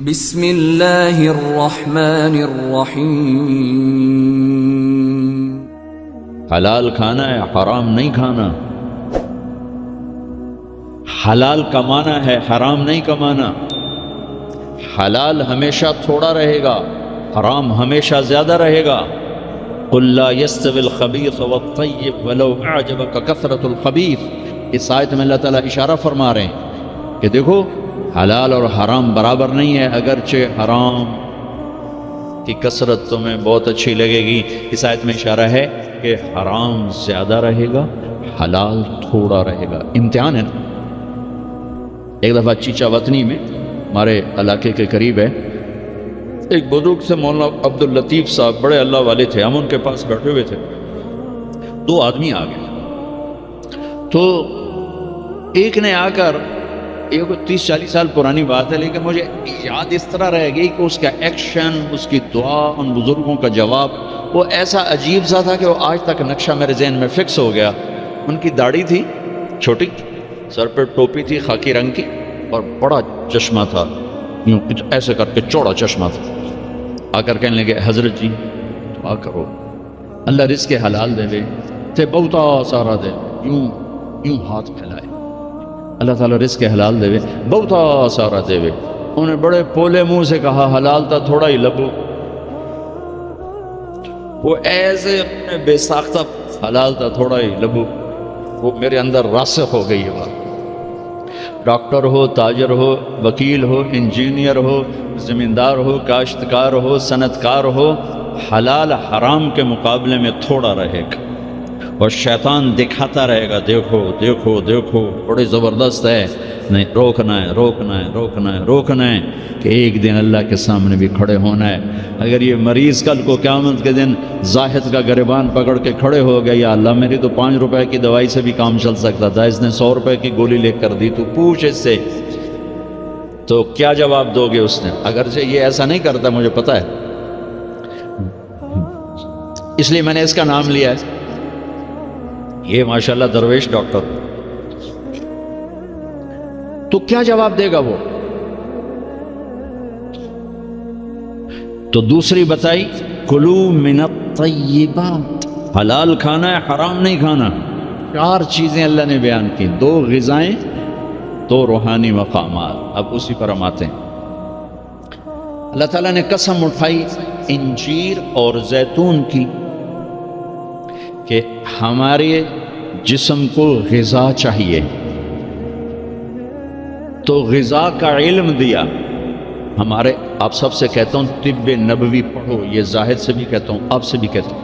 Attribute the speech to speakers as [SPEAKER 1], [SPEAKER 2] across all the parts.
[SPEAKER 1] بسم اللہ الرحمن الرحیم۔
[SPEAKER 2] حلال کھانا ہے، حرام نہیں کھانا۔ حلال کمانا ہے، حرام نہیں کمانا۔ حلال ہمیشہ تھوڑا رہے گا، حرام ہمیشہ زیادہ رہے گا۔ قل لا يستوي الخبيث والطيب ولو اعجبك كثرة الخبيث۔ اس آیت میں اللہ تعالیٰ اشارہ فرما رہے ہیں کہ دیکھو حلال اور حرام برابر نہیں ہے، اگرچہ حرام کی کثرت تمہیں بہت اچھی لگے گی۔ اس آیت میں اشارہ ہے کہ حرام زیادہ رہے گا، حلال تھوڑا رہے گا۔ امتحان ہے نا۔ ایک دفعہ چیچا وطنی میں ہمارے علاقے کے قریب ہے، ایک بزرگ سے مولانا عبداللطیف صاحب، بڑے اللہ والے تھے، ہم ان کے پاس بیٹھے ہوئے تھے، دو آدمی آ گئے۔ تو ایک نے آ کر، یہ کوئی 30-40 سال پرانی بات ہے لیکن مجھے یاد اس طرح رہ گئی کہ اس کا ایکشن، اس کی دعا، ان بزرگوں کا جواب وہ ایسا عجیب سا تھا کہ وہ آج تک نقشہ میرے ذہن میں فکس ہو گیا۔ ان کی داڑھی تھی چھوٹی، سر پہ ٹوپی تھی خاکی رنگ کی، اور بڑا چشمہ تھا، یوں ایسے کر کے چوڑا چشمہ تھا۔ آ کر کہنے لگے حضرت جی دعا کرو اللہ رزق حلال دے تے بہتا سارا دے، یوں ہاتھ پھیلائے، اللہ تعالیٰ رزق حلال دے بہتا سارا دے۔ انہیں بڑے پولے منہ سے کہا حلال تا تھوڑا ہی لبو۔ وہ ایسے بے ساختہ حلال تا تھوڑا ہی لبو، وہ میرے اندر راسخ ہو گئی ہے بات۔ ڈاکٹر ہو، تاجر ہو، وکیل ہو، انجینئر ہو، زمیندار ہو، کاشتکار ہو، صنعت کار ہو، حلال حرام کے مقابلے میں تھوڑا رہے گا، اور شیطان دکھاتا رہے گا دیکھو دیکھو دیکھو بڑے زبردست ہے، نہیں روکنا ہے روکنا ہے روکنا ہے روکنا ہے کہ ایک دن اللہ کے سامنے بھی کھڑے ہونا ہے۔ اگر یہ مریض کل کو قیامت کے دن زاہد کا گریبان پکڑ کے کھڑے ہو گیا، یا اللہ میری تو 5 روپے کی دوائی سے بھی کام چل سکتا تھا، اس نے 100 روپے کی گولی لے کر دی، تو پوچھ اس سے، تو کیا جواب دو گے اس نے؟ اگرچہ یہ ایسا نہیں کرتا مجھے پتا ہے، اس لیے میں نے اس کا نام لیا ہے۔ یہ ماشاءاللہ درویش ڈاکٹر، تو کیا جواب دے گا وہ؟ تو دوسری بتائی کلو من الطیبات، حلال کھانا ہے، حرام نہیں کھانا۔ 4 چیزیں اللہ نے بیان کی، 2 غذائیں، 2 روحانی مقامات۔ اب اسی پر ہم آتے ہیں۔ اللہ تعالیٰ نے قسم اٹھائی انجیر اور زیتون کی کہ ہمارے جسم کو غذا چاہیے، تو غذا کا علم دیا۔ ہمارے آپ سب سے کہتا ہوں طب نبوی پڑھو، یہ زاہد سے بھی کہتا ہوں، آپ سے بھی کہتا ہوں۔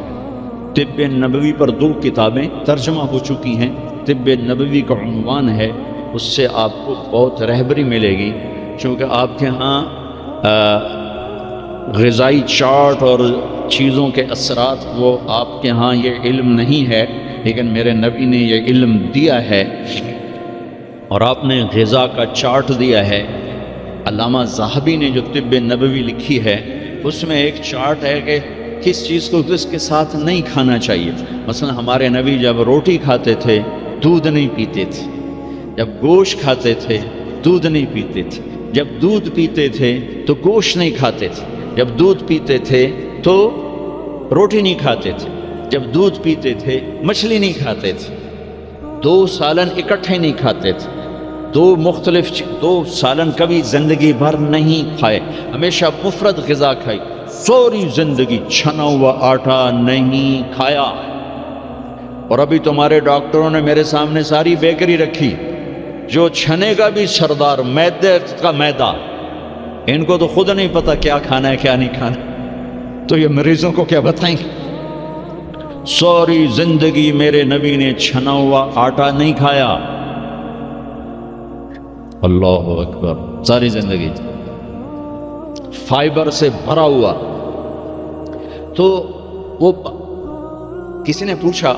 [SPEAKER 2] طب نبوی پر 2 کتابیں ترجمہ ہو چکی ہیں، طب نبوی کا عنوان ہے، اس سے آپ کو بہت رہبری ملے گی، چونکہ آپ کے ہاں غذائی چارٹ اور چیزوں کے اثرات وہ آپ کے ہاں یہ علم نہیں ہے، لیکن میرے نبی نے یہ علم دیا ہے، اور آپ نے غذا کا چارٹ دیا ہے۔ علامہ ذہبی نے جو طب نبوی لکھی ہے، اس میں ایک چارٹ ہے کہ کس چیز کو کس کے ساتھ نہیں کھانا چاہیے۔ مثلا ہمارے نبی جب روٹی کھاتے تھے دودھ نہیں پیتے تھے، جب گوشت کھاتے تھے دودھ نہیں پیتے تھے، جب دودھ پیتے تھے تو گوشت نہیں کھاتے تھے، جب دودھ پیتے تھے تو روٹی نہیں کھاتے تھے، جب دودھ پیتے تھے مچھلی نہیں کھاتے تھے، 2 سالن اکٹھے نہیں کھاتے تھے، 2 سالن کبھی زندگی بھر نہیں کھائے، ہمیشہ مفرد غذا کھائی، سوری زندگی چھنا ہوا آٹا نہیں کھایا۔ اور ابھی تمہارے ڈاکٹروں نے میرے سامنے ساری بیکری رکھی، جو چھنے کا بھی سردار، میدے کا میدا، ان کو تو خود نہیں پتا کیا کھانا ہے کیا نہیں کھانا، تو یہ مریضوں کو کیا بتائیں گے؟ سوری زندگی میرے نبی نے چھنا ہوا آٹا نہیں کھایا۔ اللہ اکبر، ساری زندگی فائبر سے بھرا ہوا۔ تو وہ کسی نے پوچھا،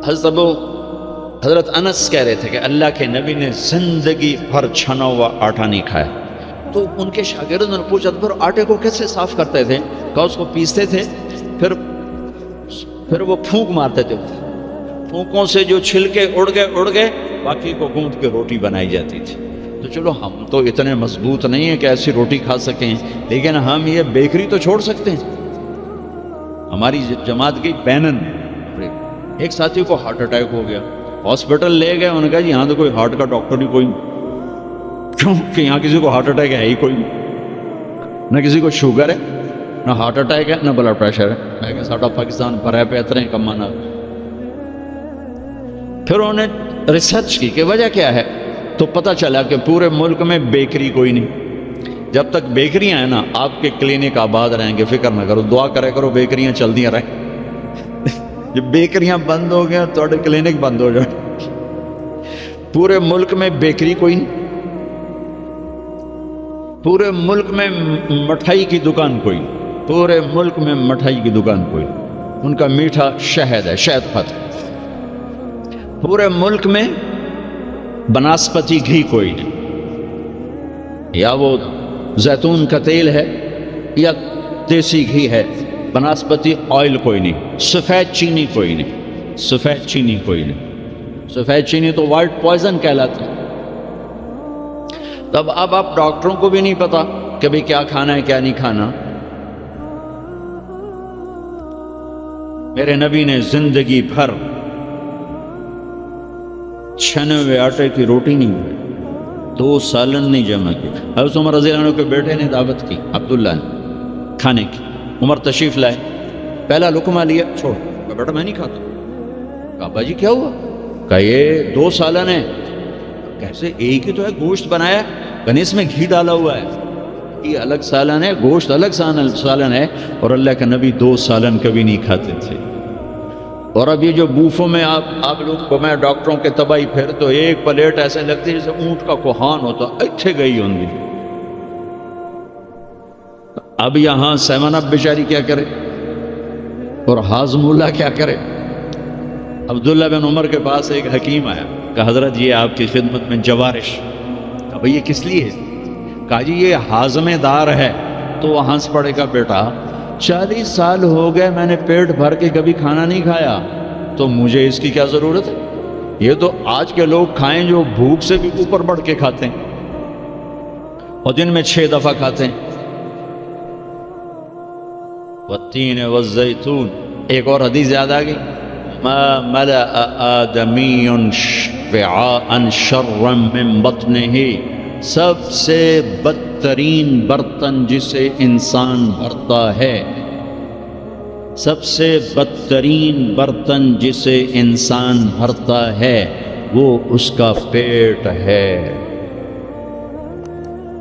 [SPEAKER 2] حضرت انس کہہ رہے تھے کہ اللہ کے نبی نے زندگی بھر چھنا ہوا آٹا نہیں کھایا۔ تو ان کے شاگردوں نے پوچھا پھر آٹے کو کیسے صاف کرتے تھے؟ کہا اس کو پیستے تھے، پھر وہ پھونک مارتے تھے، پھونکوں سے جو چھلکے اڑ گئے باقی کو گوندھ کے روٹی بنائی جاتی تھی۔ تو چلو ہم تو اتنے مضبوط نہیں ہیں کہ ایسی روٹی کھا سکیں، لیکن ہم یہ بیکری تو چھوڑ سکتے ہیں۔ ہماری جماعت کی بینن ایک ساتھی کو ہارٹ اٹیک ہو گیا، ہاسپٹل لے گئے، انہوں نے کہا جی یہاں تو کوئی ہارٹ کا ڈاکٹر ہی کوئی نہیں، کیوں کہ یہاں کسی کو ہارٹ اٹیک ہے ہی کوئی نہیں، نہ کسی کو شوگر ہے، نہ ہارٹ اٹیک ہے، نہ بلڈ پریشر ہے۔ میں کہ ساڈا پاکستان بھرا پہ اتنے کمانا۔ پھر انہوں نے ریسرچ کی کہ وجہ کیا ہے، تو پتہ چلا کہ پورے ملک میں بیکری کوئی نہیں۔ جب تک بیکریاں ہیں نا، آپ کے کلینک آباد رہیں گے، فکر نہ کرو، دعا کرے کرو بیکریاں چلدیاں رہیں۔ جب بیکریاں بند ہو گیا تو کلینک بند ہو جائے۔ پورے ملک میں بیکری کوئی نہیں، پورے ملک میں مٹھائی کی دکان کوئی نہیں، پورے ملک میں مٹھائی کی دکان کوئی نہیں، ان کا میٹھا شہد ہے، شہد ختم۔ پورے ملک میں بناسپتی گھی کوئی نہیں، یا وہ زیتون کا تیل ہے یا دیسی گھی ہے، بناسپتی آئل کوئی نہیں، سفید چینی کوئی نہیں، سفید چینی کوئی نہیں، سفید چینی تو وائٹ پوائزن کہلاتا ہے۔ تب اب آپ ڈاکٹروں کو بھی نہیں پتا کہ بھئی کیا کھانا ہے کیا نہیں کھانا۔ میرے نبی نے زندگی بھر چھنے ہوئے آٹے کی روٹی نہیں بنائی، 2 سالن نہیں جمع کی۔ حضرت عمر رضی اللہ عنہ کے بیٹے نے دعوت کی، عبداللہ نے، کھانے کی۔ عمر تشریف لائے، پہلا لقمہ لیا، چھوڑ، کہا بیٹا میں نہیں کھاتا۔ کہا ابا جی کیا ہوا؟ کہا یہ 2 سالن ہے۔ کیسے؟ ایک ہی تو ہے، گوشت بنایا، کہا اس میں گھی ڈالا ہوا ہے۔ یہ الگ سالن ہے، گوشت الگ سالن ہے، اور اللہ کے نبی 2 سالن کبھی نہیں کھاتے تھے۔ اور اب یہ جو بوفوں میں آپ لوگ کو میں ڈاکٹروں کے تباہی پھر تو ایک پلیٹ ایسے لگتی ہے جیسے اونٹ کا کوہان ہوتا، اتھے گئی ہوں گی۔ اب یہاں 7 اپ بیچاری کیا کرے اور ہاضم اللہ کیا کرے؟ عبداللہ بن عمر کے پاس ایک حکیم آیا، کہا حضرت یہ آپ کی خدمت میں جوارش۔ کہا بھئی یہ کس لیے ہے؟ کہا جی یہ ہاضمے دار ہے۔ تو وہ ہنس پڑے گا، بیٹا 40 سال ہو گئے میں نے پیٹ بھر کے کبھی کھانا نہیں کھایا، تو مجھے اس کی کیا ضرورت ہے؟ یہ تو آج کے لوگ کھائیں جو بھوک سے بھی اوپر بڑھ کے کھاتے ہیں اور دن میں 6 دفعہ کھاتے ہیں۔ والتین والزیتون، ایک اور حدیث یاد آ گئی، ما ملأ آدمی وعاء شرا من بطنہ، سب سے بدترین برتن جسے انسان بھرتا ہے، سب سے بدترین برتن جسے انسان بھرتا ہے وہ اس کا پیٹ ہے۔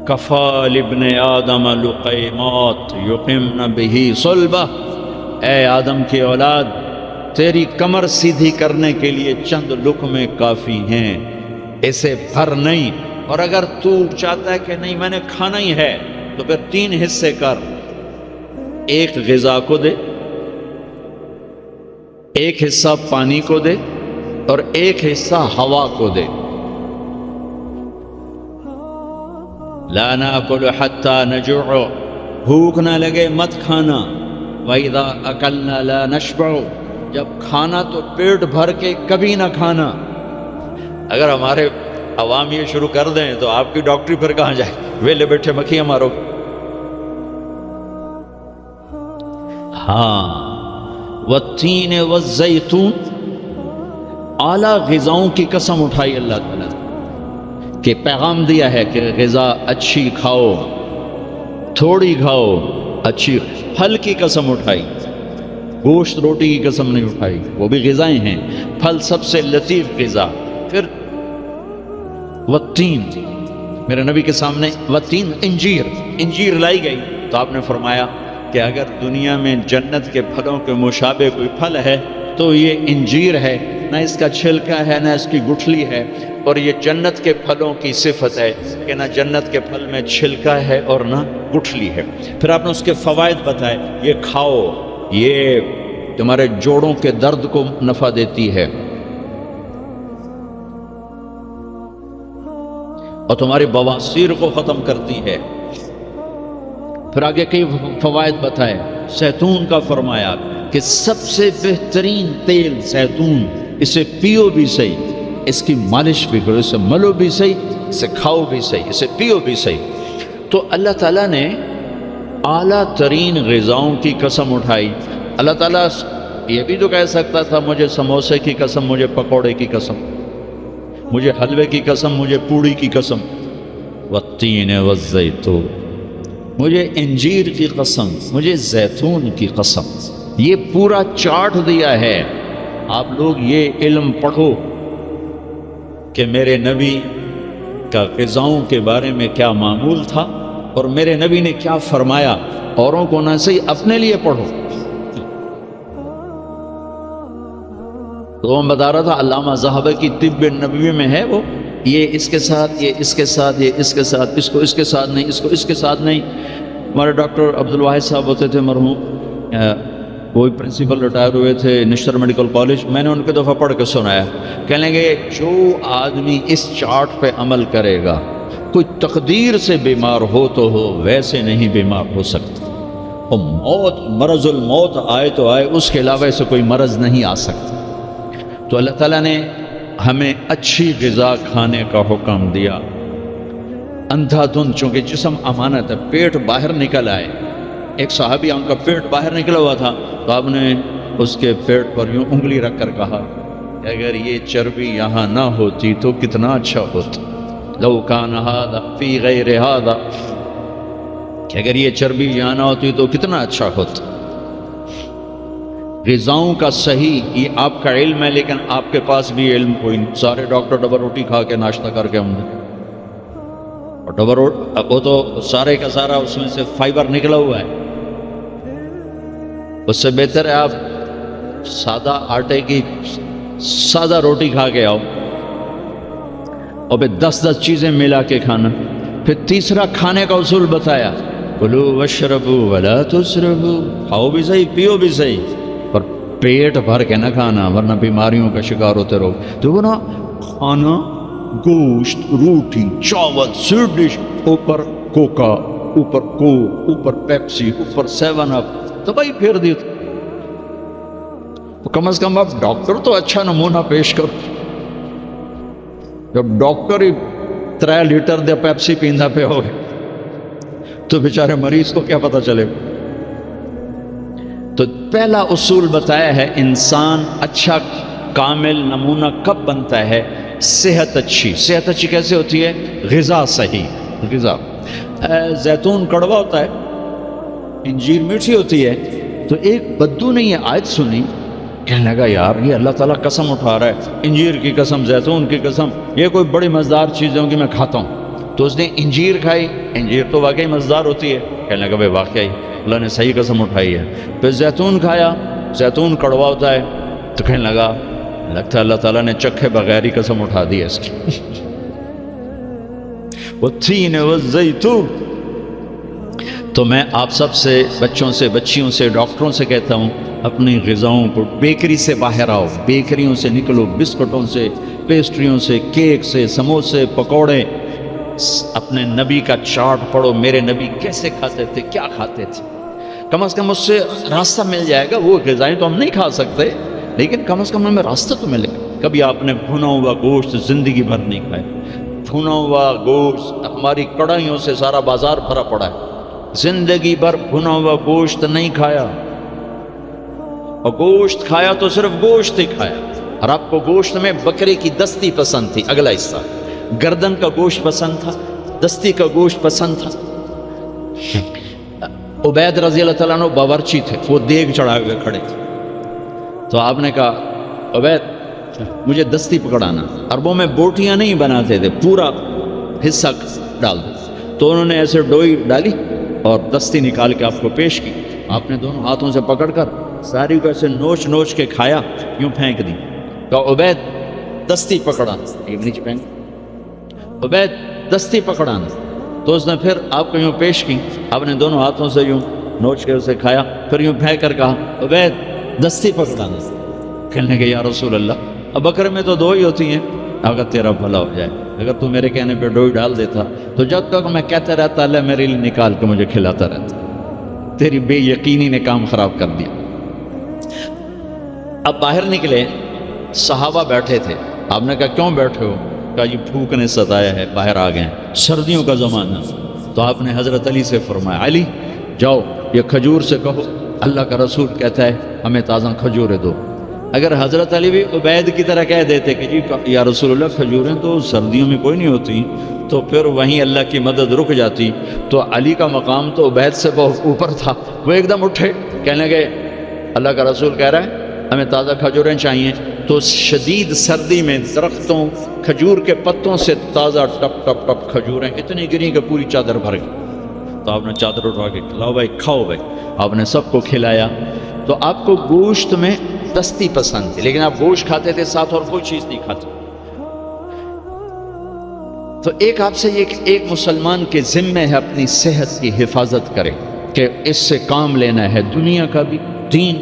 [SPEAKER 2] کفا لابن آدم لقیمات یقمن بہ صلبہ، اے آدم کی اولاد تیری کمر سیدھی کرنے کے لیے چند لقمے کافی ہیں، اسے بھر نہیں۔ اور اگر تو چاہتا ہے کہ نہیں میں نے کھانا ہی ہے تو پھر 3 حصے کر، ایک غذا کو دے، ایک حصہ پانی کو دے، اور ایک حصہ ہوا کو دے۔ لا ناکل حتی نجوع، بھوک نہ لگے مت کھانا۔ وَإِذَا أَكَلْنَا لَا نَشْبَعُ، جب کھانا تو پیٹ بھر کے کبھی نہ کھانا۔ اگر ہمارے عوام یہ شروع کر دیں تو آپ کی ڈاکٹری پھر کہاں جائے؟ ویلے بیٹھے مکھیاں مارو۔ ہاں، والتین والزیتون، اعلیٰ غذاؤں کی قسم اٹھائی اللہ تعالیٰ کہ پیغام دیا ہے کہ غذا اچھی کھاؤ، تھوڑی کھاؤ، اچھی۔ پھل کی قسم اٹھائی، گوشت روٹی کی قسم نہیں اٹھائی، وہ بھی غذائیں ہیں، پھل سب سے لطیف غذا۔ پھر والتین، میرے نبی کے سامنے والتین، انجیر لائی گئی تو آپ نے فرمایا کہ اگر دنیا میں جنت کے پھلوں کے مشابہ کوئی پھل ہے تو یہ انجیر ہے، نہ اس کا چھلکا ہے نہ اس کی گٹھلی ہے، اور یہ جنت کے پھلوں کی صفت ہے کہ نہ جنت کے پھل میں چھلکا ہے اور نہ گٹھلی ہے۔ پھر آپ نے اس کے فوائد بتائے، یہ کھاؤ، یہ تمہارے جوڑوں کے درد کو نفع دیتی ہے اور تمہاری بواسیر کو ختم کرتی ہے۔ پھر آگے کئی فوائد بتائے، زیتون کا فرمایا کہ سب سے بہترین تیل زیتون، اسے پیو بھی صحیح، اس کی مالش بھی کرو، اسے ملو بھی صحیح، اسے کھاؤ بھی صحیح، اسے پیو بھی صحیح۔ تو اللہ تعالیٰ نے اعلیٰ ترین غذاؤں کی قسم اٹھائی۔ اللہ تعالیٰ یہ بھی تو کہہ سکتا تھا مجھے سموسے کی قسم، مجھے پکوڑے کی قسم، مجھے حلوے کی قسم، مجھے پوڑی کی قسم، والتین والزیتون، مجھے انجیر کی قسم، مجھے زیتون کی قسم۔ یہ پورا چارٹ دیا ہے۔ آپ لوگ یہ علم پڑھو کہ میرے نبی کا غذاؤں کے بارے میں کیا معمول تھا اور میرے نبی نے کیا فرمایا، اوروں کو نہ صحیح اپنے لیے پڑھو۔ تو میں بتا رہا تھا علامہ ذہبی کی طب نبوی میں ہے وہ، یہ اس کے ساتھ، یہ اس کے ساتھ، یہ اس کے ساتھ، اس کو اس کے ساتھ نہیں، اس کو اس کے ساتھ نہیں۔ ہمارے ڈاکٹر عبدالواحد صاحب ہوتے تھے مرحوم، وہی پرنسپل ریٹائر ہوئے تھے نشتر میڈیکل کالج، میں نے ان کے دفعہ پڑھ کے سنایا، کہنے گے جو آدمی اس چارٹ پہ عمل کرے گا، کوئی تقدیر سے بیمار ہو تو ہو، ویسے نہیں بیمار ہو سکتا، اور موت، مرض الموت آئے تو آئے، اس کے علاوہ سے کوئی مرض نہیں آ سکتا۔ تو اللہ تعالیٰ نے ہمیں اچھی غذا کھانے کا حکم دیا۔ اندھا دھند، چونکہ جسم امانت ہے، پیٹ باہر نکل آئے، ایک صحابی ان کا پیٹ باہر نکلا ہوا تھا، تو آپ نے اس کے پیٹ پر یوں انگلی رکھ کر کہا کہ اگر یہ چربی یہاں نہ ہوتی تو کتنا اچھا ہوتا، لو کان ھذا فی غیر ھذا، کہ اگر یہ چربی یہاں نہ ہوتی تو کتنا اچھا ہوتا۔ غذاؤں کا صحیح، یہ آپ کا علم ہے، لیکن آپ کے پاس بھی علم کوئی نہیں۔ سارے ڈاکٹر ڈبل روٹی کھا کے ناشتہ کر کے ہوں گے، اور ڈبل روٹی وہ تو سارے کا سارا اس میں سے فائبر نکلا ہوا ہے، اس سے بہتر ہے آپ سادہ آٹے کی سادہ روٹی کھا کے آؤ، اور پھر 10 چیزیں ملا کے کھانا۔ پھر تیسرا کھانے کا اصول بتایا، کلوا واشربوا ولا تسرفوا، کھاؤ بھی صحیح، پیو بھی صحیح، پر پیٹ بھر کے نہ کھانا، ورنہ بیماریوں کا شکار ہوتے رہو۔ تو وہ نا کھانا، گوشت، روٹی، چاول، سویٹ ڈش، اوپر کوکا، اوپر کوک، اوپر پیپسی، اوپر 7 اپ، تو بھائی پھر دی تو کم از کم آپ ڈاکٹر تو اچھا نمونہ پیش کرو۔ جب ڈاکٹر ہی 3 لیٹر دے پیپسی پیندا پہ ہو گئے تو بیچارے مریض کو کیا پتہ چلے گا۔ تو پہلا اصول بتایا ہے، انسان اچھا کامل نمونہ کب بنتا ہے؟ صحت اچھی۔ صحت اچھی کیسے ہوتی ہے؟ غذا صحیح، غذا۔ زیتون کڑوا ہوتا ہے، انجیر میٹھی ہوتی ہے۔ تو ایک بدو نے یہ آیت سنی، کہنے لگا یار یہ اللہ تعالیٰ قسم اٹھا رہا ہے، انجیر کی قسم، زیتون کی قسم، یہ کوئی بڑی مزیدار چیز ہے کہ میں کھاتا ہوں۔ تو اس نے انجیر کھائی، انجیر تو واقعی مزیدار ہوتی ہے، کہنے لگا بھائی واقعی اللہ نے صحیح قسم اٹھائی ہے۔ پھر زیتون کھایا، زیتون کڑوا ہوتا ہے، تو کہنے لگا لگتا ہے اللہ تعالیٰ نے چکھے بغیر ہی قسم اٹھا دی ہے اس کی۔ والتین والزیتون۔ تو میں آپ سب سے، بچوں سے، بچیوں سے، ڈاکٹروں سے کہتا ہوں، اپنی غذاؤں کو، بیکری سے باہر آؤ، بیکریوں سے نکلو، بسکٹوں سے، پیسٹریوں سے، کیک سے، سموسے، پکوڑے۔ اپنے نبی کا چارٹ پڑھو، میرے نبی کیسے کھاتے تھے، کیا کھاتے تھے، کم از کم اس سے راستہ مل جائے گا۔ وہ غذائیں تو ہم نہیں کھا سکتے، لیکن کم از کم ہمیں راستہ تو ملے گا۔ کبھی آپ نے بھنا ہوا گوشت زندگی بھر نہیں کھایا، بھنا ہوا گوشت، ہماری کڑھائیوں سے سارا بازار بھرا پڑا ہے، زندگی بھر بھنا ہوا گوشت نہیں کھایا، اور گوشت کھایا تو صرف گوشت ہی کھایا۔ اور آپ کو گوشت میں بکرے کی دستی پسند تھی، اگلا حصہ گردن کا گوشت پسند تھا، دستی کا گوشت پسند تھا۔ عبید رضی اللہ تعالیٰ عنہ باورچی تھے، وہ دیگ چڑھائے ہوئے کھڑے تھے، تو آپ نے کہا عبید مجھے دستی پکڑانا۔ عربوں میں بوٹیاں نہیں بناتے تھے، پورا حصہ ڈال دو، تو انہوں نے ایسے ڈوئی ڈالی اور دستی نکال کے آپ کو پیش کی۔ آپ نے دونوں ہاتھوں سے پکڑ کر ساری کو ایسے نوچ نوچ کے کھایا، یوں پھینک دی۔ تو عبید دستی پکڑانا، ایک نیچے پھینک، عبید دستی پکڑانا۔ تو اس نے پھر آپ کو یوں پیش کی، آپ نے دونوں ہاتھوں سے یوں نوچ کے اسے کھایا، پھر یوں پھینک کر کہا عبید دستی پکڑانا۔ کہنے کہ یا رسول اللہ اب بکرے میں تو 2 ہی ہوتی ہیں، اگر تیرا بھلا ہو جائے، اگر تو میرے کہنے پہ ڈوئی ڈال دیتا تو جب تک میں کہتا رہتا اللہ میرے لیے نکال کے مجھے کھلاتا رہتا۔ تیری بے یقینی نے کام خراب کر دیا۔ اب باہر نکلے، صحابہ بیٹھے تھے، آپ نے کہا کیوں بیٹھے ہو؟ کہا یہ بھوک نے ستایا ہے، باہر آ گئے، سردیوں کا زمانہ۔ تو آپ نے حضرت علی سے فرمایا علی جاؤ یہ کھجور سے کہو اللہ کا رسول کہتا ہے ہمیں تازہ کھجوریں دو۔ اگر حضرت علی بھی عبید کی طرح کہہ دیتے کہ جی یا رسول اللہ کھجوریں تو سردیوں میں کوئی نہیں ہوتی، تو پھر وہیں اللہ کی مدد رک جاتی۔ تو علی کا مقام تو عبید سے بہت اوپر تھا، وہ ایک دم اٹھے، کہنے لگے اللہ کا رسول کہہ رہا ہے ہمیں تازہ کھجوریں چاہیے۔ تو شدید سردی میں درختوں کھجور کے پتوں سے تازہ ٹپ ٹپ ٹپ کھجوریں اتنی گری کہ پوری چادر بھر گئی۔ تو آپ نے چادر اٹھا کے کھلاؤ بھائی کھاؤ بھائی، آپ نے سب کو کھلایا۔ تو آپ کو گوشت میں دستی پسند تھی، لیکن آپ گوشت کھاتے تھے ساتھ اور کوئی چیز نہیں کھاتے۔ تو ایک آپ سے ایک مسلمان کے ذمہ ہے اپنی صحت کی حفاظت کرے کہ اس سے کام لینا ہے، دنیا کا بھی دین